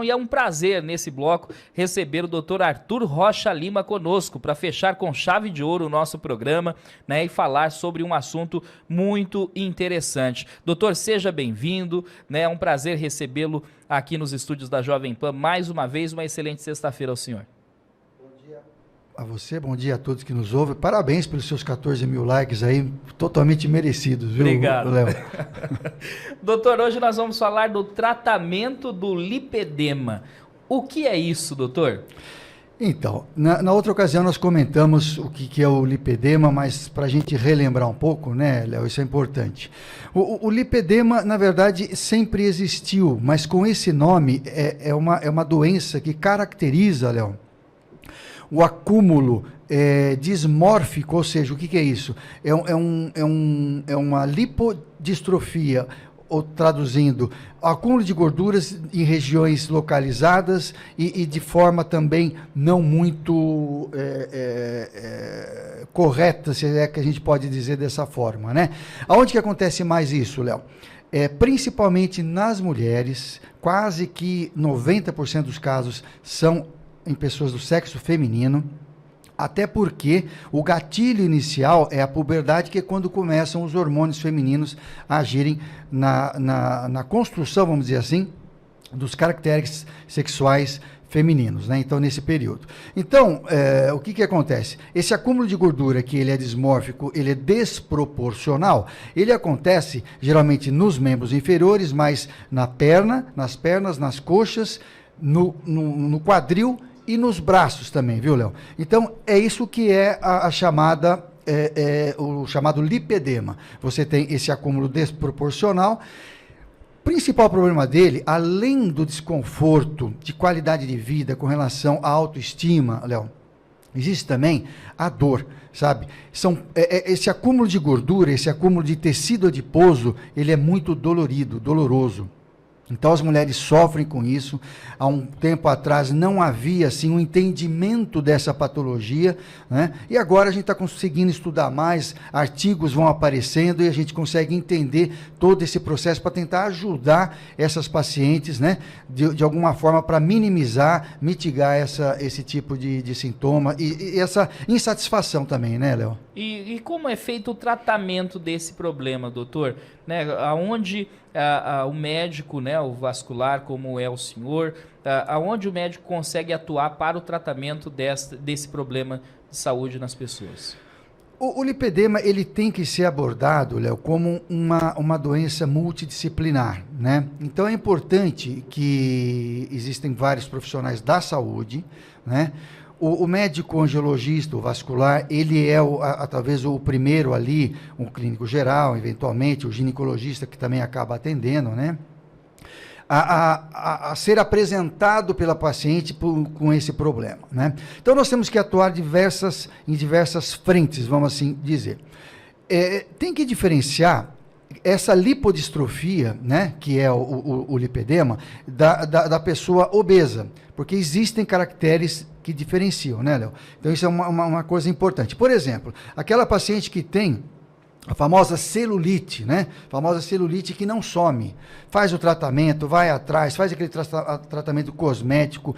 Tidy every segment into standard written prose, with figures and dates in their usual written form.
E é um prazer, nesse bloco, receber o Dr. Arthur Rocha Lima conosco, para fechar com chave de ouro o nosso programa, né, e falar sobre um assunto muito interessante. Doutor, seja bem-vindo, né, é um prazer recebê-lo aqui nos estúdios da Jovem Pan. Mais uma vez, uma excelente sexta-feira ao senhor. A você, bom dia a todos que nos ouvem. Parabéns pelos seus 14 mil likes aí, totalmente merecidos, viu, obrigado, Léo? Doutor, hoje nós vamos falar do tratamento do lipedema. O que é isso, doutor? Então, na outra ocasião nós comentamos o que é o lipedema, mas para a gente relembrar um pouco, né, Léo, isso é importante. O lipedema, na verdade, sempre existiu, mas com esse nome é uma doença que caracteriza, Léo, o acúmulo dismórfico, ou seja, o que é isso? É uma lipodistrofia, ou traduzindo, acúmulo de gorduras em regiões localizadas e de forma também não muito correta, se é que a gente pode dizer dessa forma, né? Aonde que acontece mais isso, Léo? Principalmente nas mulheres, quase que 90% dos casos são em pessoas do sexo feminino, até porque o gatilho inicial é a puberdade, que é quando começam os hormônios femininos a agirem na construção, vamos dizer assim, dos caracteres sexuais femininos, né? Então, nesse período. Então, o que acontece? Esse acúmulo de gordura, que ele é dismórfico, ele é desproporcional, ele acontece geralmente nos membros inferiores, mas nas pernas, nas coxas, no quadril, e nos braços também, viu, Léo? Então, é isso que é a chamada, o chamado lipedema. Você tem esse acúmulo desproporcional. O principal problema dele, além do desconforto de qualidade de vida com relação à autoestima, Léo, existe também a dor, sabe? Esse acúmulo de gordura, esse acúmulo de tecido adiposo, ele é muito doloroso. Então as mulheres sofrem com isso. Há um tempo atrás não havia assim um entendimento dessa patologia, né? E agora a gente está conseguindo estudar mais, artigos vão aparecendo e a gente consegue entender todo esse processo para tentar ajudar essas pacientes, né? De alguma forma para minimizar, mitigar esse tipo de sintoma e essa insatisfação também, né, Léo? E como é feito o tratamento desse problema, doutor? Né, aonde o médico, né, o vascular, como é o senhor, aonde o médico consegue atuar para o tratamento desse problema de saúde nas pessoas? O lipedema, ele tem que ser abordado, Léo, como uma doença multidisciplinar, né? Então é importante que existem vários profissionais da saúde, né? O médico angiologista, o vascular, ele é talvez o primeiro ali, um clínico geral, eventualmente, o ginecologista que também acaba atendendo, né? A ser apresentado pela paciente com esse problema, né? Então nós temos que atuar em diversas frentes, vamos assim dizer. Tem que diferenciar essa lipodistrofia, né, que é o lipedema, da pessoa obesa, porque existem caracteres que diferenciam, né, Léo? Então isso é uma coisa importante. Por exemplo, aquela paciente que tem a famosa celulite, né? Famosa celulite que não some. Faz o tratamento, vai atrás, faz aquele tratamento cosmético,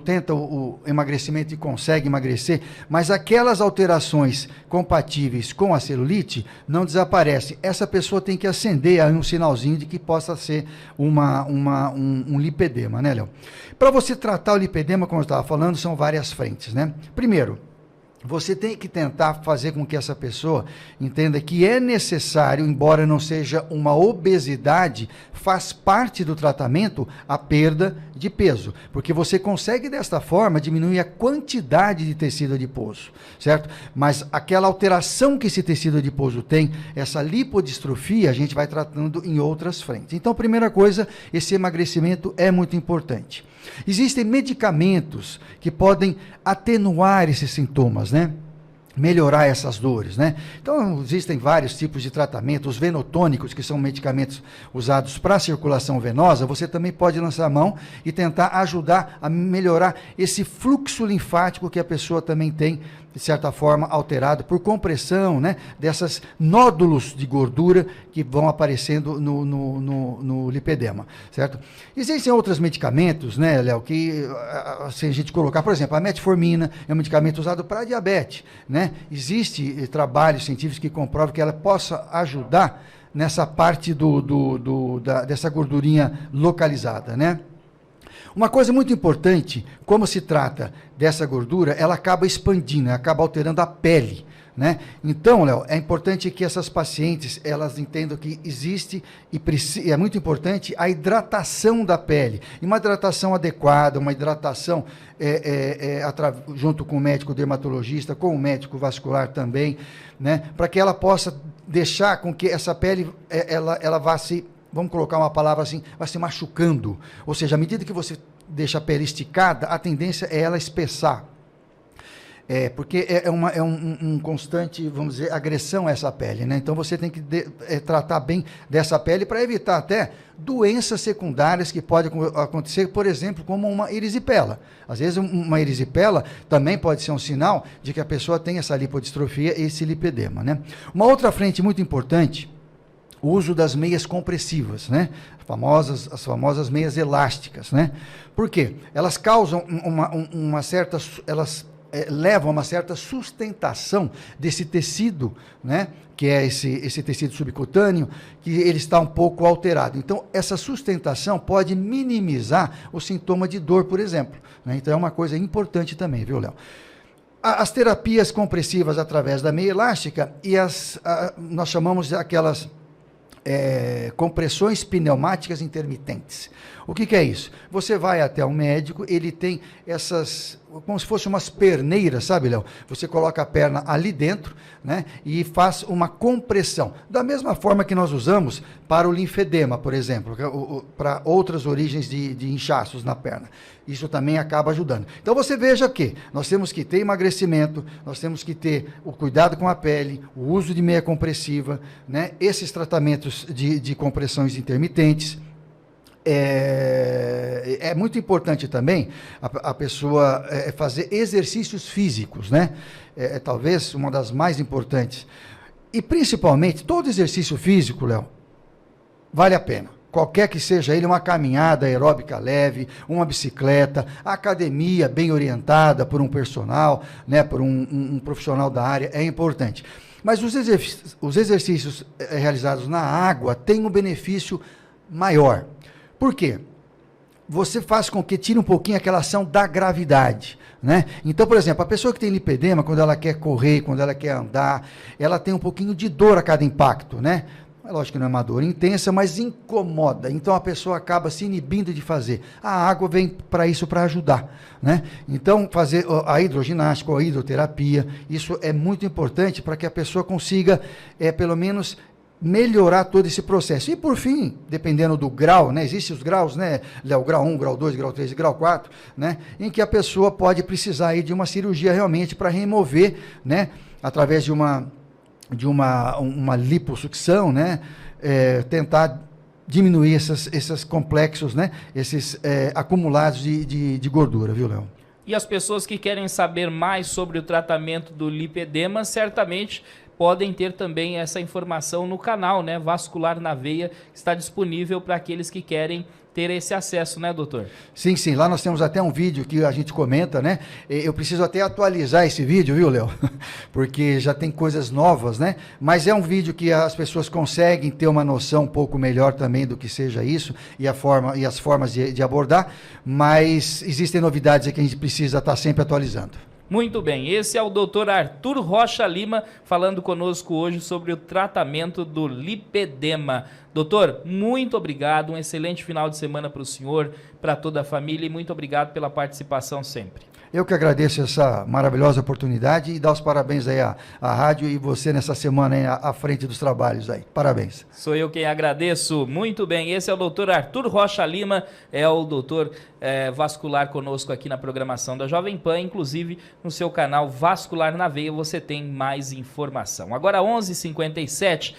tenta o emagrecimento e consegue emagrecer, mas aquelas alterações compatíveis com a celulite não desaparecem. Essa pessoa tem que acender aí um sinalzinho de que possa ser um lipedema, né, Léo? Para você tratar o lipedema, como eu estava falando, são várias frentes, né? Primeiro, você tem que tentar fazer com que essa pessoa entenda que é necessário, embora não seja uma obesidade, faz parte do tratamento a perda de peso, porque você consegue desta forma diminuir a quantidade de tecido adiposo, certo? Mas aquela alteração que esse tecido adiposo tem, essa lipodistrofia, a gente vai tratando em outras frentes. Então, primeira coisa, esse emagrecimento é muito importante. Existem medicamentos que podem atenuar esses sintomas, né? melhorar essas dores, né? Então, existem vários tipos de tratamento. Os venotônicos, que são medicamentos usados para a circulação venosa, você também pode lançar a mão e tentar ajudar a melhorar esse fluxo linfático que a pessoa também tem, de certa forma, alterado por compressão, né? Dessas nódulos de gordura que vão aparecendo no lipedema, certo? Existem outros medicamentos, né, Léo, que se a gente colocar, por exemplo, a metformina é um medicamento usado para diabetes, né? Existe trabalhos científicos que comprovam que ela possa ajudar nessa parte dessa gordurinha localizada, né? Uma coisa muito importante, como se trata dessa gordura, ela acaba expandindo, acaba alterando a pele, né? Então, Léo, é importante que essas pacientes, elas entendam que existe e é muito importante a hidratação da pele. E uma hidratação adequada, uma hidratação junto com o médico dermatologista, com o médico vascular também, né? Para que ela possa deixar com que essa pele, ela vá se... Vamos colocar uma palavra assim, vai se machucando. Ou seja, à medida que você deixa a pele esticada, a tendência é ela espessar. Porque é um constante, vamos dizer, agressão a essa pele, né? Então você tem que tratar bem dessa pele para evitar até doenças secundárias que podem acontecer, por exemplo, como uma erisipela. Às vezes uma erisipela também pode ser um sinal de que a pessoa tem essa lipodistrofia e esse lipedema, né? Uma outra frente muito importante, o uso das meias compressivas, né? As famosas meias elásticas, né? Por quê? Elas causam uma certa... levam a uma certa sustentação desse tecido, né? Que é esse tecido subcutâneo, que ele está um pouco alterado. Então, essa sustentação pode minimizar o sintoma de dor, por exemplo, né? Então, é uma coisa importante também, viu, Léo? As terapias compressivas através da meia elástica e nós chamamos aquelas... compressões pneumáticas intermitentes. O que é isso? Você vai até um médico, ele tem essas, como se fossem umas perneiras, sabe, Léo? Você coloca a perna ali dentro, né, e faz uma compressão. Da mesma forma que nós usamos para o linfedema, por exemplo, para outras origens de inchaços na perna. Isso também acaba ajudando. Então você veja que nós temos que ter emagrecimento, nós temos que ter o cuidado com a pele, o uso de meia compressiva, né, esses tratamentos de compressões intermitentes. É muito importante também a pessoa fazer exercícios físicos, né? Talvez uma das mais importantes. E principalmente, todo exercício físico, Léo, vale a pena. Qualquer que seja ele, uma caminhada aeróbica leve, uma bicicleta, a academia bem orientada por um personal, né, por um profissional da área, é importante. Mas os exercícios realizados na água têm um benefício maior. Por quê? Você faz com que tire um pouquinho aquela ação da gravidade, né? Então, por exemplo, a pessoa que tem lipedema, quando ela quer correr, quando ela quer andar, ela tem um pouquinho de dor a cada impacto, né? Lógico que não é uma dor intensa, mas incomoda. Então a pessoa acaba se inibindo de fazer. A água vem para isso, para ajudar, né? Então fazer a hidroginástica ou a hidroterapia, isso é muito importante para que a pessoa consiga, pelo menos, melhorar todo esse processo. E por fim, dependendo do grau, né? Existem os graus, né? O grau 1, grau 2, grau 3 e grau 4, né? Em que a pessoa pode precisar aí de uma cirurgia realmente para remover, né? Através de uma liposucção, né? Tentar diminuir esses complexos, né? Esses acumulados de gordura, viu, Léo? E as pessoas que querem saber mais sobre o tratamento do lipedema, certamente podem ter também essa informação no canal, né? Vascular na Veia, que está disponível para aqueles que querem ter esse acesso, né, doutor? Sim, sim. Lá nós temos até um vídeo que a gente comenta, né? Eu preciso até atualizar esse vídeo, viu, Léo? Porque já tem coisas novas, né? Mas é um vídeo que as pessoas conseguem ter uma noção um pouco melhor também do que seja isso e as formas de abordar, mas existem novidades que a gente precisa estar sempre atualizando. Muito bem, esse é o Dr. Arthur Rocha Lima falando conosco hoje sobre o tratamento do lipedema. Doutor, muito obrigado, um excelente final de semana para o senhor, para toda a família e muito obrigado pela participação sempre. Eu que agradeço essa maravilhosa oportunidade e dar os parabéns aí à rádio e você nessa semana aí à frente dos trabalhos aí. Parabéns. Sou eu quem agradeço. Muito bem, esse é o doutor Arthur Rocha Lima, é o doutor vascular conosco aqui na programação da Jovem Pan, inclusive no seu canal Vascular na Veia você tem mais informação. Agora 11h57,